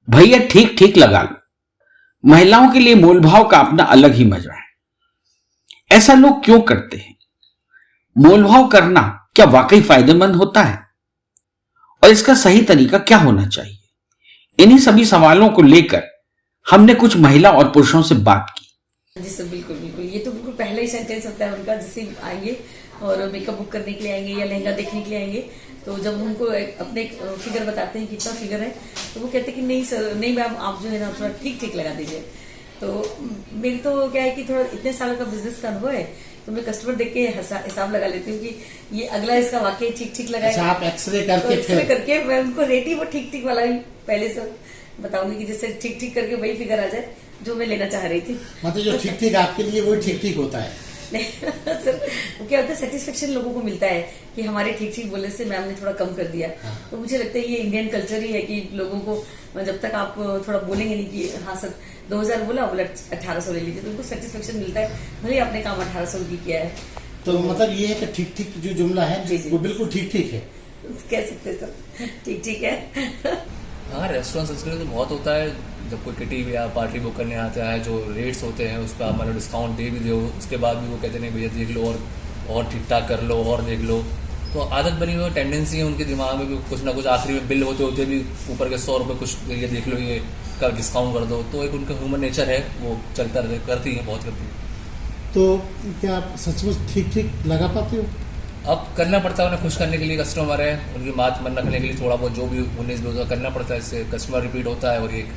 भैया ठीक ठीक लगा लो। महिलाओं के लिए मोलभाव का अपना अलग ही मजा है। ऐसा लोग क्यों करते हैं? मोलभाव करना क्या वाकई फायदेमंद होता है? और इसका सही तरीका क्या होना चाहिए? इन्हीं सभी सवालों को लेकर हमने कुछ महिला और पुरुषों से बात की। जी सर, बिल्कुल बिल्कुल। ये तो बिल्कुल पहला ही सेंटेंस होता है उनका, जैसे आएंगे और मेकअप बुक करने के लिए आएंगे या लहंगा देखने के लिए आएंगे, तो जब उनको अपने फिगर बताते हैं कितना फिगर है, तो वो कहते हैं कि नहीं सर, नहीं मैम, आप जो है ना थोड़ा ठीक ठीक लगा दीजिए। तो मेरी तो क्या है कि थोड़ा इतने सालों का बिजनेस का अनुभव है, तो मैं कस्टमर देख के हिसाब लगा लेती हूँ कि ये अगला इसका वाकई ठीक ठीक लगाएगा। अच्छा, आप एक्सरे करके एक्सरे करके मैं उनको रेट ही वो ठीक ठीक वाला ही पहले से बताऊंगी कि जैसे ठीक ठीक करके वही फिगर आ जाए जो मैं लेना चाह रही थी। मतलब जो ठीक ठीक आपके लिए वही ठीक ठीक होता है। सर वो क्या होता है, सेटिस्फेक्शन लोगों को मिलता है कि हमारे ठीक ठीक बोलने से मैम ने थोड़ा कम कर दिया। हाँ। तो मुझे लगता है ये इंडियन कल्चर ही है कि लोगों को जब तक आप थोड़ा बोलेंगे नहीं कि हाँ सर 2000 बोला 1800 ले लीजिए, तो उनको सेटिस्फेक्शन मिलता है, भले आपने काम 1800 की किया है। तो मतलब ये है कि ठीक ठीक जो जुमला है जी, जी। वो बिल्कुल ठीक ठीक है, कह सकते हैं सर, ठीक ठीक है। हाँ, रेस्टोरेंट संस्कृति तो बहुत होता है। जब कोई किटी या पार्टी बुक करने आता है, जो रेट्स होते हैं उस पर आप मतलब डिस्काउंट दे भी दो, उसके बाद भी वो कहते नहीं भैया देख लो और ठीक ठाक कर लो और देख लो। तो आदत बनी हुई टेंडेंसी है उनके दिमाग में भी, कुछ ना कुछ आखिरी में बिल होते होते भी ऊपर के 100 रुपये कुछ ये देख लो, ये का डिस्काउंट कर दो। तो एक उनका ह्यूमन नेचर है, वो चलता करती है, बहुत करती है। तो क्या आप सचमुच ठीक ठीक लगा पाते हो? अब करना पड़ता है उन्हें खुश करने के लिए, कस्टमर है उनकी बात मन रखने के लिए थोड़ा बहुत जो भी 19-20 करना पड़ता है, इससे कस्टमर रिपीट होता है और एक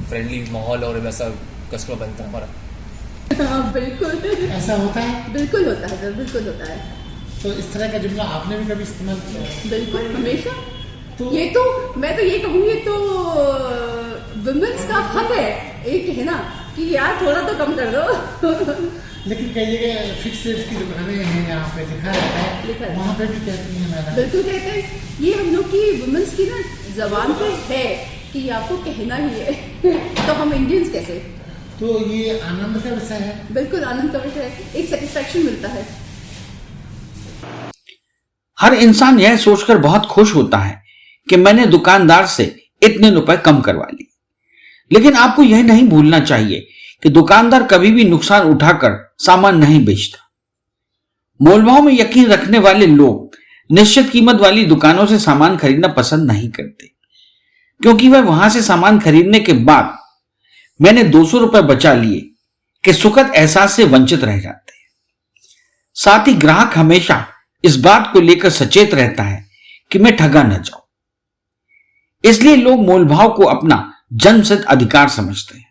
फ्रेंडली माहौल और वैसा कस्टमर बनता है हमारा। हाँ बिल्कुल ऐसा होता है, बिल्कुल होता है सर, बिल्कुल होता है। तो इस तरह का जुमला आपने भी कभी इस्तेमाल किया? बिल्कुल, हमेशा। तो ये तो मैं तो ये कहूँगी, तो वुमेन्स का हक है एक, है ना, कि यार थोड़ा तो कम कर दो। लेकिन कई जगह फिक्स रेट की दुकानें हैं, यहाँ पे लिखा रहता लिखा है, है। वहाँ पे भी कहती हैं मैडम। बिल्कुल कहते हैं, ये हम लोग की वुमेन्स की ना जबान पे है कि ये आपको कहना ही है। तो हम इंडियंस कैसे? तो ये आनंद का विषय है। बिल्कुल आनंद का विषय है, एक सेटिस्फेक्शन मिलता है। हर इंसान यह सोचकर बहुत खुश होता है कि मैंने दुकानदार से इतने रुपए कम करवा लिए। लेकिन आपको यह नहीं भूलना चाहिए कि दुकानदार कभी भी नुकसान उठाकर सामान नहीं बेचता। मोलभाव में यकीन रखने वाले लोग निश्चित कीमत वाली दुकानों से सामान खरीदना पसंद नहीं करते, क्योंकि वह वहां से सामान खरीदने के बाद मैंने 200 रुपए बचा लिए कि सुखद एहसास से वंचित रह जाते हैं। साथ ही ग्राहक हमेशा इस बात को लेकर सचेत रहता है कि मैं ठगा न जाऊं। इसलिए लोग मोलभाव को अपना जन्मसिद्ध अधिकार समझते हैं।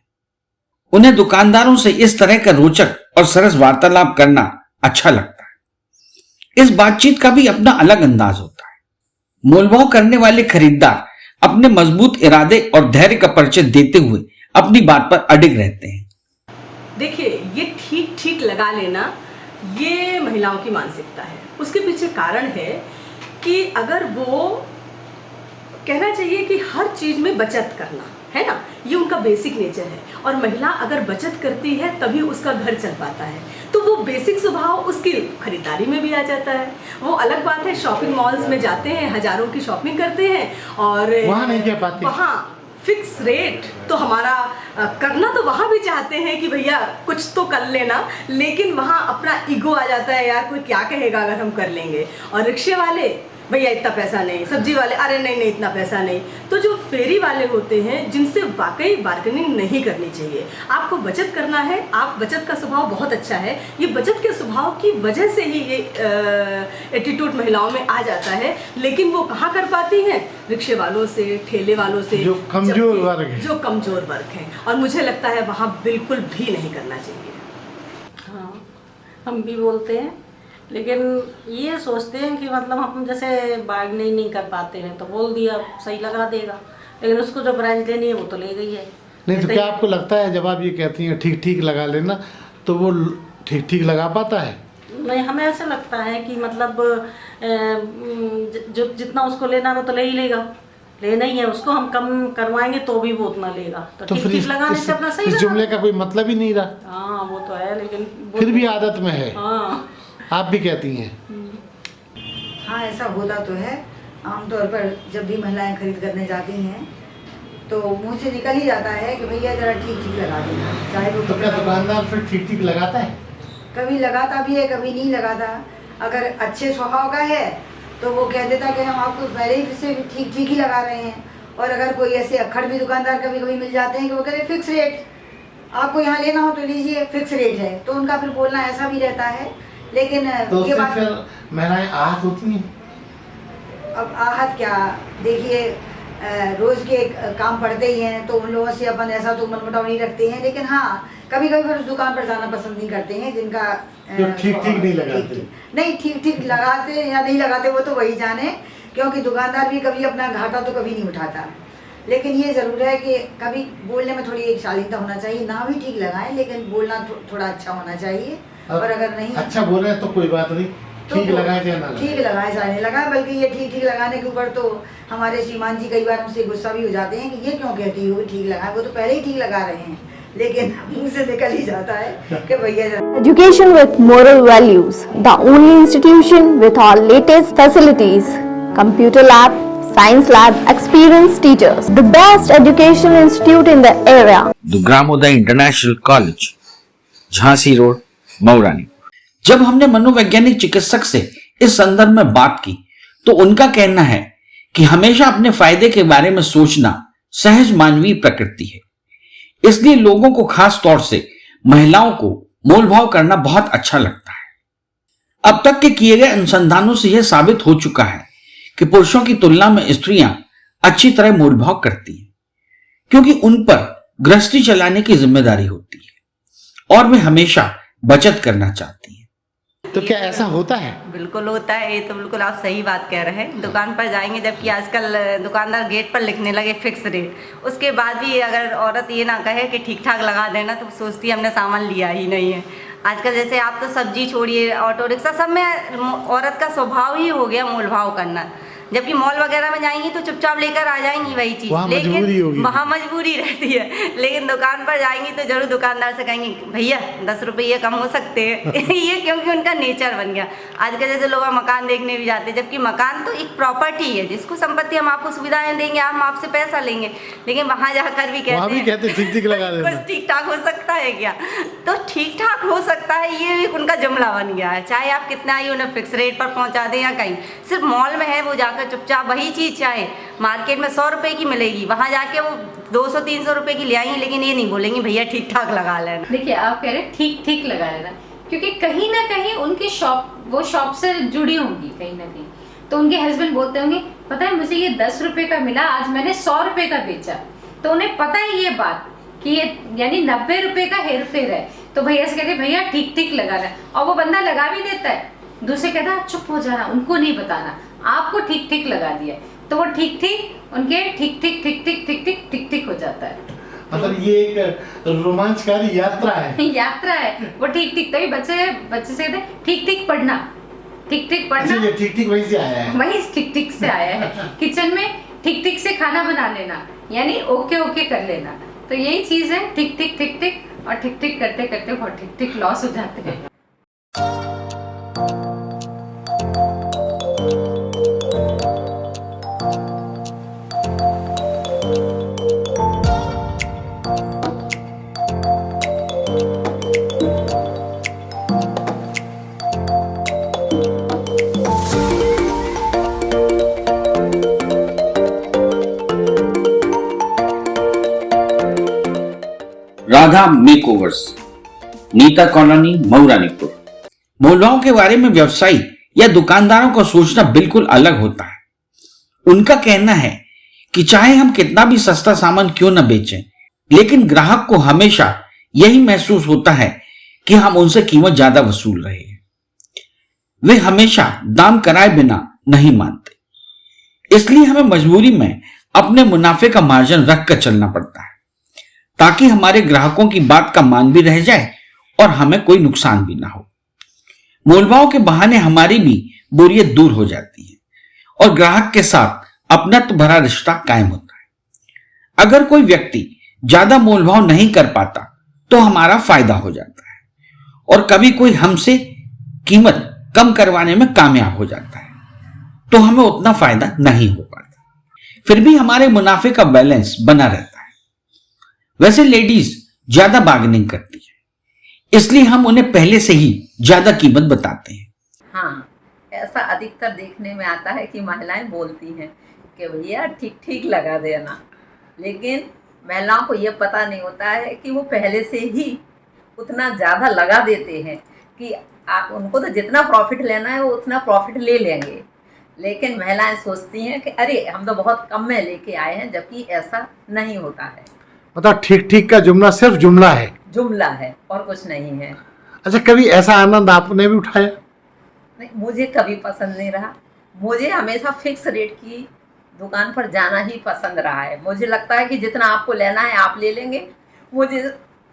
उन्हें दुकानदारों से इस तरह का रोचक और सरस वार्तालाप करना अच्छा लगता है। इस बातचीत का भी अपना अलग अंदाज होता है। मोलभाव करने वाले खरीदार अपने मजबूत इरादे और धैर्य का परिचय देते हुए अपनी बात पर अडिग रहते हैं। देखिए, ये ठीक ठीक लगा लेना ये महिलाओं की मानसिकता है। उसके पीछे कारण है कि अगर वो कहना चाहिए कि हर चीज में बचत करना है ना, ये उनका बेसिक नेचर है। और महिला अगर बचत करती है तभी उसका घर चल पाता है, तो वो बेसिक स्वभाव उसकी खरीदारी में भी आ जाता है। वो अलग बात है, शॉपिंग मॉल्स में जाते हैं, हजारों की शॉपिंग करते हैं और वहाँ नहीं कह पाते, वहाँ फिक्स रेट तो हमारा करना तो वहाँ भी चाहते हैं कि भैया कुछ तो कर लेना, लेकिन वहाँ अपना ईगो आ जाता है, यार कोई क्या कहेगा अगर हम कर लेंगे। और रिक्शे वाले भैया इतना पैसा नहीं, सब्जी वाले अरे नहीं नहीं इतना पैसा नहीं। तो जो फेरी वाले होते हैं जिनसे वाकई बार्गेनिंग नहीं करनी चाहिए। आपको बचत करना है, आप बचत का स्वभाव बहुत अच्छा है, ये बचत के स्वभाव की वजह से ही ये एटीट्यूड महिलाओं में आ जाता है। लेकिन वो कहाँ कर पाती हैं? रिक्शे वालों से, ठेले वालों से, जो कमजोर वर्ग है, जो कमजोर वर्ग हैं। और मुझे लगता है वहाँ बिल्कुल भी नहीं करना चाहिए। हाँ, हम भी बोलते हैं, लेकिन ये सोचते हैं कि मतलब हम जैसे बार्गेनिंग नहीं कर पाते हैं तो बोल दिया सही लगा देगा, लेकिन उसको जो प्राइस देनी है वो तो ले गई है। नहीं तो क्या आपको लगता है जब आप ये कहती हैं ठीक ठीक लगा लेना, तो वो ठीक ठीक लगा पाता है? नहीं, हमें ऐसा लगता है कि मतलब जो जितना उसको लेना है वो तो ले ही लेगा, लेना ही है उसको, हम कम करवाएंगे तो भी वो उतना लेगा। तो ठीक ठीक लगाने से अपना सही इस जुमले का कोई मतलब ही नहीं रहा। हाँ वो तो है, लेकिन फिर भी आदत में है। हाँ, आप भी कहती हैं? हाँ, ऐसा होता तो है। आमतौर पर जब भी महिलाएं खरीद करने जाती हैं तो मुंह से निकल ही जाता है कि भैया जरा ठीक ठीक लगा देना, चाहे वो तो क्या दुकानदार फिर ठीक ठीक लगाता है? कभी लगाता भी है, कभी नहीं लगाता। अगर अच्छे स्वभाव का है तो वो कह देता कि हम आपको पहले ही से ठीक ठीक ही लगा रहे हैं। और अगर कोई ऐसे अक्खड़ भी दुकानदार कभी कभी मिल जाते हैं कि वो कह रहे फिक्स रेट, आपको यहाँ लेना हो तो लीजिए, फिक्स रेट है, तो उनका फिर बोलना ऐसा भी रहता है। लेकिन तो ये बात फिर महिलाएं आहत होती हैं? अब आहत क्या, देखिए रोज के काम पड़ते ही हैं, तो उन लोगों से अपन ऐसा तो मनमुटाव नहीं रखते हैं। लेकिन हाँ, कभी कभी फिर उस दुकान पर जाना पसंद नहीं करते हैं जिनका जो ठीक ठीक नहीं लगाते। नहीं, ठीक ठीक लगाते या नहीं लगाते वो तो वही जाने, क्योंकि दुकानदार भी कभी अपना घाटा तो कभी नहीं उठाता। लेकिन ये ज़रूर है कि कभी बोलने में थोड़ी एक शालीनता होना चाहिए, ना भी ठीक लगाएं लेकिन बोलना थोड़ा अच्छा होना चाहिए। और अगर नहीं अच्छा बोले तो कोई बात नहीं, ठीक लगाए चाहे ना ठीक लगाए चाहे नहीं लगाए, बल्कि ये ठीक ठीक लगाने के ऊपर तो हमारे श्रीमान जी कई बार हमसे गुस्सा भी हो जाते हैं कि ये क्यों कहती हो ठीक लगाए, वो तो पहले ही ठीक लगा रहे हैं, लेकिन मुंह से निकल ही जाता है कि भैया। Education with moral values, the only institution with all latest facilities, computer lab, science lab, experienced teachers, the best education institute in the area. The Gramodaya international college, Jhansi road, Maurani. जब हमने मनोवैज्ञानिक चिकित्सक से इस संदर्भ में बात की तो उनका कहना है कि हमेशा अपने फायदे के बारे में सोचना सहज मानवीय प्रकृति है, इसलिए लोगों को खास तौर से महिलाओं को मोलभाव करना बहुत अच्छा लगता है। अब तक के किए गए अनुसंधानों से यह साबित हो चुका है कि पुरुषों की तुलना में स्त्रियां अच्छी तरह मोलभाव करती हैं, क्योंकि उन पर गृहस्थी चलाने की जिम्मेदारी होती है और वे हमेशा बचत करना चाहती हैं। तो क्या ऐसा होता है? बिल्कुल होता है, ये तो बिल्कुल आप सही बात कह रहे हैं। दुकान पर जाएंगे, जबकि आजकल दुकानदार गेट पर लिखने लगे फिक्स रेट, उसके बाद भी अगर औरत ये ना कहे कि ठीक ठाक लगा देना तो सोचती है हमने सामान लिया ही नहीं है। आजकल जैसे आप तो सब्जी छोड़िए, ऑटो रिक्शा, सब में औरत का स्वभाव ही हो गया मोलभाव करना। जबकि मॉल वगैरह में जाएंगी तो चुपचाप लेकर आ जाएंगी वही चीज़, लेकिन वहाँ मजबूरी रहती है। लेकिन दुकान पर जाएंगी तो जरूर दुकानदार से कहेंगी भैया 10 रुपये कम हो सकते हैं ये क्योंकि उनका नेचर बन गया। आजकल जैसे लोग मकान देखने भी जाते हैं, जबकि मकान तो एक प्रॉपर्टी है, जिसको संपत्ति हम आपको सुविधाएं देंगे, हम आपसे पैसा लेंगे, लेकिन वहाँ जाकर भी कहते हैं ठीक ठीक लगा देना, कुछ ठीक ठाक हो सकता है क्या? तो ठीक ठाक हो सकता है, ये एक उनका जुमला बन गया है। चाहे आप कितना ही उन्हें फिक्स रेट पर पहुँचा दें या कहीं, सिर्फ मॉल में है वो जाकर चुपचाप वही चीज़ चाहे मार्केट में 100 रुपए की मिलेगी, वहाँ जाके वो 200-300 रुपए की ले आएंगे, लेकिन ये नहीं बोलेंगे भैया ठीक ठाक लगा लेना। देखिए आप कह रहे हैं ठीक ठीक लगा लेना, क्योंकि कहीं ना कहीं उनकी वो शॉप से जुड़ी होंगी कहीं ना कहीं, तो उनके हस्बैंड बोलते होंगे पता है मुझे ये 10 रुपए का मिला, आज मैंने 100 रुपए का बेचा, तो उन्हें पता है ये बात कि ये यानी 90 रुपए का हेर फेर है, तो भैया से कहते हैं भैया ठीक ठीक लगा रहा है, और वो बंदा लगा भी देता है। दूसरे कहता है चुप हो जाना, उनको नहीं बताना, आपको ठीक ठीक लगा दिया, तो वो ठीक ठीक उनके ठीक ठीक ठीक ठीक ठीक ठीक ठीक ठीक हो जाता है। मतलब ये एक रोमांचकारी यात्रा है यात्रा है वो ठीक ठीक। तभी बच्चे से कहते हैं ठीक ठीक पढ़ना, ठीक ठीक पढ़ना, ये ठीक ठीक वहीं से आया है, वही ठीक ठीक से आया है। किचन में ठीक ठीक से खाना बना लेना, यानी ओके ओके कर लेना, तो यही चीज है ठीक ठीक ठीक ठीक, और ठीक ठीक करते करते बहुत ठीक ठीक लॉस हो जाते हैं। Radha makeovers, Neeta colony, Mauranipur. मोलभाव के बारे में व्यवसायी या दुकानदारों का सोचना बिल्कुल अलग होता है। उनका कहना है कि चाहे हम कितना भी सस्ता सामान क्यों न बेचें, लेकिन ग्राहक को हमेशा यही महसूस होता है कि हम उनसे कीमत ज्यादा वसूल रहे हैं। वे हमेशा दाम कराए बिना नहीं मानते, इसलिए हमें मजबूरी में अपने मुनाफे का मार्जिन रखकर चलना पड़ता है, ताकि हमारे ग्राहकों की बात का मान भी रह जाए और हमें कोई नुकसान भी ना हो। मोलभाव के बहाने हमारी भी बोरियत दूर हो जाती है और ग्राहक के साथ अपनत्व भरा रिश्ता कायम होता है। अगर कोई व्यक्ति ज्यादा मोलभाव नहीं कर पाता तो हमारा फायदा हो जाता है, और कभी कोई हमसे कीमत कम करवाने में कामयाब हो जाता है तो हमें उतना फायदा नहीं हो पाता। फिर भी हमारे मुनाफे का बैलेंस बना रहता है। वैसे लेडीज ज्यादा बार्गेनिंग करती है, इसलिए हम उन्हें पहले से ही ज्यादा कीमत बताते हैं। हाँ, ऐसा अधिकतर देखने में आता है कि महिलाएं बोलती हैं कि भैया ठीक ठीक लगा देना, लेकिन महिलाओं को ये पता नहीं होता है कि वो पहले से ही उतना ज़्यादा लगा देते हैं कि आप उनको तो जितना प्रॉफिट लेना है वो उतना प्रॉफिट ले लेंगे, लेकिन महिलाएं सोचती हैं कि अरे हम तो बहुत कम में लेके आए हैं, जबकि ऐसा नहीं होता है। मतलब ठीक ठीक का जुमला सिर्फ जुमला है, जुमला है और कुछ नहीं है। अच्छा, कभी ऐसा आनंद आपने भी उठाया? नहीं, मुझे कभी पसंद नहीं रहा। मुझे हमेशा फिक्स रेट की दुकान पर जाना ही पसंद रहा है। मुझे लगता है कि जितना आपको लेना है आप ले लेंगे, मुझे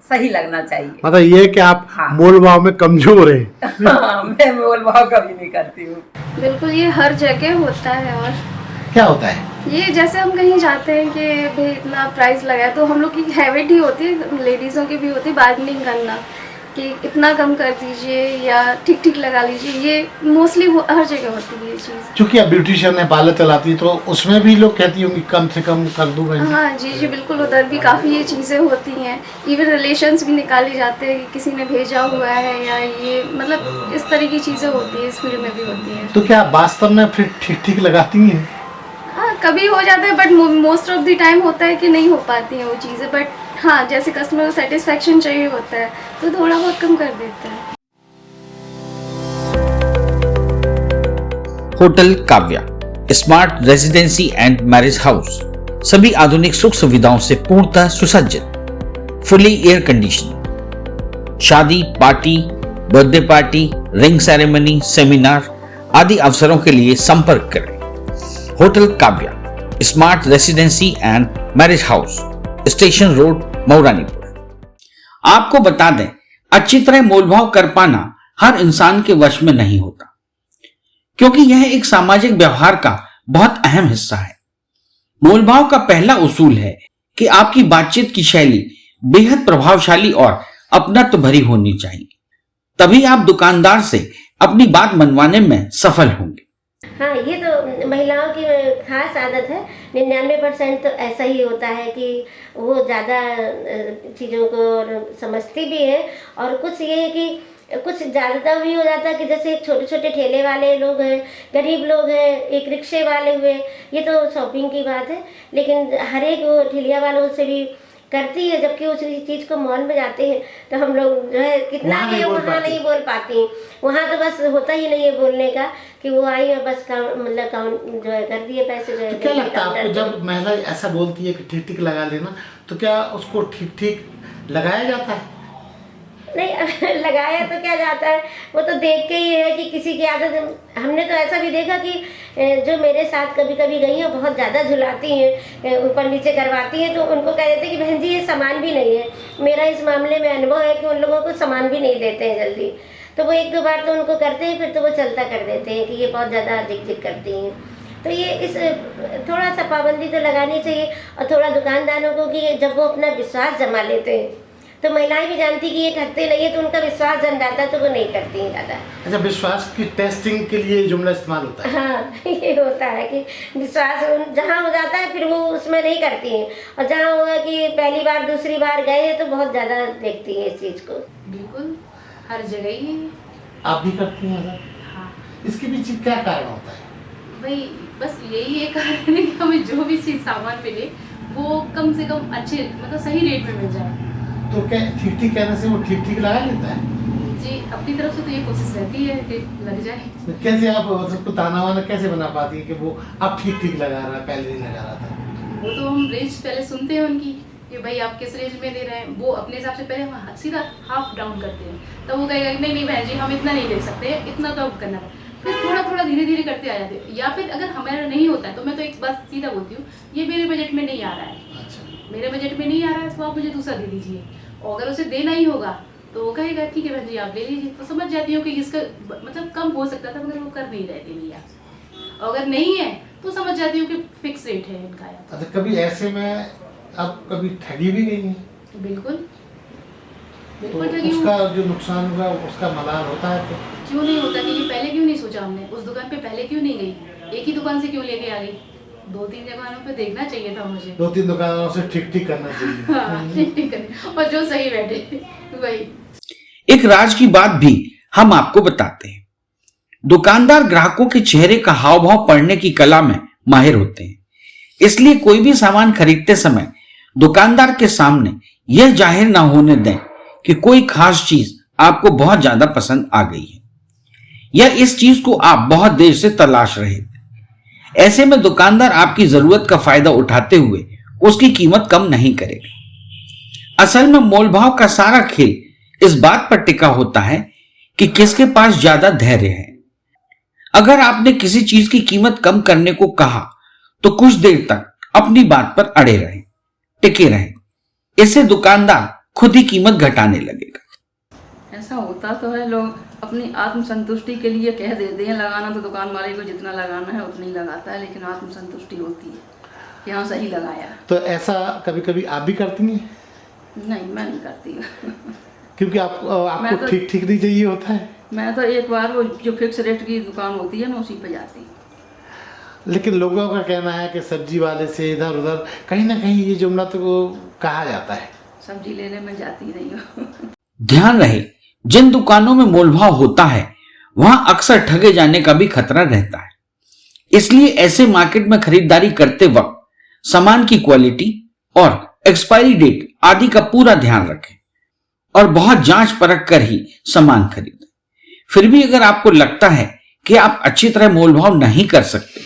सही लगना चाहिए। मतलब ये कि आप मोल भाव में कमजोर हैं। हाँ, मैं मोल भाव कभी नहीं करती हूँ। बिल्कुल, ये हर जगह होता है। और क्या होता है? ये जैसे हम कहीं जाते हैं कि भाई इतना प्राइस लगा है, तो हम लोग की हैबिट ही होती है, लेडीज़ों की भी होती है बार्गेनिंग करना कि इतना कम कर दीजिए या ठीक ठीक लगा लीजिए। ये मोस्टली हर जगह होती है ये चीज़। क्योंकि अब ब्यूटिशियन है, पार्लर चलाती है, तो उसमें भी लोग कहती होंगी कम से कम कर दूँ। हाँ जी जी बिल्कुल, उधर भी काफ़ी ये चीज़ें होती हैं। इवन रिलेशंस भी निकाले जाते हैं कि किसी ने भेजा हुआ है या ये, मतलब इस तरह की चीज़ें होती है, इस फील्ड में भी होती हैं। तो क्या वास्तव में फिर ठीक ठीक लगाती हैं? हाँ, कभी हो जाता है, but most of the time होता है कि नहीं हो पाती हैं वो चीज़ें। बट हाँ, जैसे कस्टमर को सेटिस्फेक्शन चाहिए होता है तो थोड़ा बहुत कम कर देते हैं। Hotel Kavya, smart residency and marriage house, सभी आधुनिक सुख सुविधाओं से पूर्णतः सुसज्जित, फुली एयर कंडीशनिंग। शादी, party, birthday party, ring ceremony, seminar आदि अवसरों के लिए संपर्क करें। Hotel Kavya, smart residency and marriage house, station road, Mauranipur. आपको बता दें, अच्छी तरह मोलभाव कर पाना हर इंसान के वश में नहीं होता, क्योंकि यह एक सामाजिक व्यवहार का बहुत अहम हिस्सा है। मोलभाव का पहला उसूल है कि आपकी बातचीत की शैली बेहद प्रभावशाली और अपनत्व भरी होनी चाहिए, तभी आप दुकानदार से अपनी बात मनवाने में सफल होंगे। हाँ, ये तो महिलाओं की खास आदत है। 99% तो ऐसा ही होता है कि वो ज़्यादा चीज़ों को समझती भी है, और कुछ ये है कि कुछ ज़्यादा भी हो जाता है कि जैसे छोटे छोटे ठेले वाले लोग हैं, गरीब लोग हैं, एक रिक्शे वाले हुए, ये तो शॉपिंग की बात है, लेकिन हर एक वो ठेलिया वालों से भी करती है। जबकि उस चीज़ को मॉल में जाते हैं तो हम लोग जो है कितना भी वहाँ नहीं बोल पाती हैं। वहाँ तो बस होता ही नहीं है बोलने का कि वो आई और बस मतलब जो है कर दिए पैसे जो है। तो क्या लगता है आपको, जब महिला ऐसा बोलती है कि ठीक ठीक लगा लेना, तो क्या उसको ठीक ठीक लगाया जाता है? नहीं, लगाया तो क्या जाता है, वो तो देख के ही है कि किसी की आदत। हमने तो ऐसा भी देखा कि जो मेरे साथ कभी कभी गई हैं बहुत ज़्यादा झुलाती हैं, ऊपर नीचे करवाती हैं, तो उनको कह देते हैं कि बहन जी ये सामान भी नहीं है। मेरा इस मामले में अनुभव है कि उन लोगों को सामान भी नहीं देते हैं जल्दी, तो वो एक दो बार तो उनको करते हैं, फिर तो वो चलता कर देते हैं कि ये बहुत ज़्यादा झिक करती हैं। तो ये इस थोड़ा सा पाबंदी तो लगानी चाहिए, और थोड़ा दुकानदारों को कि जब वो अपना विश्वास जमा लेते हैं तो महिलाएं भी जानती कि ये ठगते नहीं है, तो उनका विश्वास जम जाता है, तो वो नहीं करती हैं ज़्यादा। अच्छा, विश्वास की टेस्टिंग के लिए जुमला इस्तेमाल होता है? हाँ, ये होता है कि विश्वास जहाँ हो जाता है फिर वो उसमें नहीं करती हैं, और जहाँ होगा कि पहली बार दूसरी बार गए हैं तो बहुत ज़्यादा देखती हैं इस चीज़ को। बिल्कुल, हर जगह ही है। आप भी करती हैं ऐसा? हाँ। इसके पीछे क्या कारण होता है? भाई बस यही एक कारण है कि हमें जो भी चीज़ सामान मिले वो कम से कम अच्छे, मतलब सही रेट में मिल जाए। तो क्या ठीक ठीक कहने से वो ठीक ठीक लगा लेता है? जी, अपनी तरफ से तो ये कोशिश रहती है कि लग जाए। तो कैसे आप सबको ताना वाना कैसे बना पाती है कि वो अब ठीक ठीक लगा रहा है, पहले नहीं लगा रहा था? वो तो हम रेंज पहले सुनते हैं उनकी कि भाई आप किस रेंज में दे रहे हैं, वो अपने हिसाब से पहले हम सीधा हाफ डाउन करते हैं, तब वो कहेगा नहीं नहीं बहन जी हम इतना नहीं दे सकते, इतना तो अब करना है। फिर थोड़ा थोड़ा धीरे धीरे करते आ जाते हैं, या फिर अगर हमारा नहीं होता है तो मैं तो एक बात सीधा बोलती हूँ, ये मेरे बजट में नहीं आ रहा है। अच्छा। मेरे बजट में नहीं आ रहा है तो आप मुझे दूसरा दे दीजिए, और अगर उसे देना ही होगा तो वो कहेगा ठीक है बहन जी आप ले लीजिए, तो समझ जाती हूँ कि इसका मतलब कम हो सकता था मगर वो कर नहीं रहे थे भैया, और अगर नहीं है तो समझ जाती हूँ कि फिक्स रेट है इनका। अच्छा, कभी ऐसे में आप कभी ठगी भी गई हैं? बिल्कुल तो उसका जो नुकसान हुआ उसका मलाल होता है? तो क्यों नहीं होता कि ये पहले क्यों नहीं सोचा हमने, उस दुकान पे पहले क्यों नहीं गई, एक ही दुकान से क्यों लेके आ गई, 2-3 दुकानों पे देखना चाहिए था मुझे। 2-3 दुकानों से ठीक करना चाहिए। हाँ, ठीक करना और जो सही बैठे वही। एक राज की बात भी हम आपको बताते हैं। दुकानदार ग्राहकों के चेहरे का हाव भाव पढ़ने की कला में माहिर होते हैं, इसलिए कोई भी सामान खरीदते समय दुकानदार के सामने यह जाहिर ना होने दें कि कोई खास चीज आपको बहुत ज्यादा पसंद आ गई है या इस चीज को आप बहुत देर से तलाश रहे थे। ऐसे में दुकानदार आपकी जरूरत का फायदा उठाते हुए उसकी कीमत कम नहीं करेगा। असल में मोलभाव का सारा खेल इस बात पर टिका होता है कि किसके पास ज्यादा धैर्य है। अगर आपने किसी चीज की कीमत कम करने को कहा तो कुछ देर तक अपनी बात पर अड़े रहे, टिके रहे। इससे दुकानदार खुद ही कीमत घटाने लगेगा। ऐसा होता तो है, लोग अपनी आत्मसंतुष्टि के लिए कह देते हैं लगाना, तो दुकान वाले को जितना लगाना है उतना ही लगाता है, लेकिन आत्मसंतुष्टि होती है कि हाँ सही लगाया। तो ऐसा कभी कभी आप भी करती हैं? नहीं, मैं नहीं करती क्योंकि आपको तो, ठीक नहीं चाहिए होता है। मैं तो एक बार वो जो फिक्स रेट की दुकान होती है ना उसी पे जाती। लेकिन लोगों का कहना है कि सब्जी वाले से इधर उधर कहीं ना कहीं ये जुमला तो वो कहा जाता है। सब्जी लेने में जाती नहीं हूँ। ध्यान रहे, जिन दुकानों में मोलभाव होता है वहां अक्सर ठगे जाने का भी खतरा रहता है। इसलिए ऐसे मार्केट में खरीदारी करते वक्त सामान की क्वालिटी और एक्सपायरी डेट आदि का पूरा ध्यान रखें और बहुत जांच परख कर ही सामान खरीदें। फिर भी अगर आपको लगता है कि आप अच्छी तरह मोलभाव नहीं कर सकते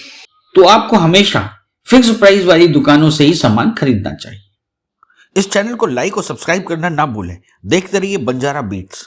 तो आपको हमेशा फिक्स प्राइस वाली दुकानों से ही सामान खरीदना चाहिए। इस चैनल को लाइक और सब्सक्राइब करना ना भूलें। देखते रहिए बंजारा बीट्स।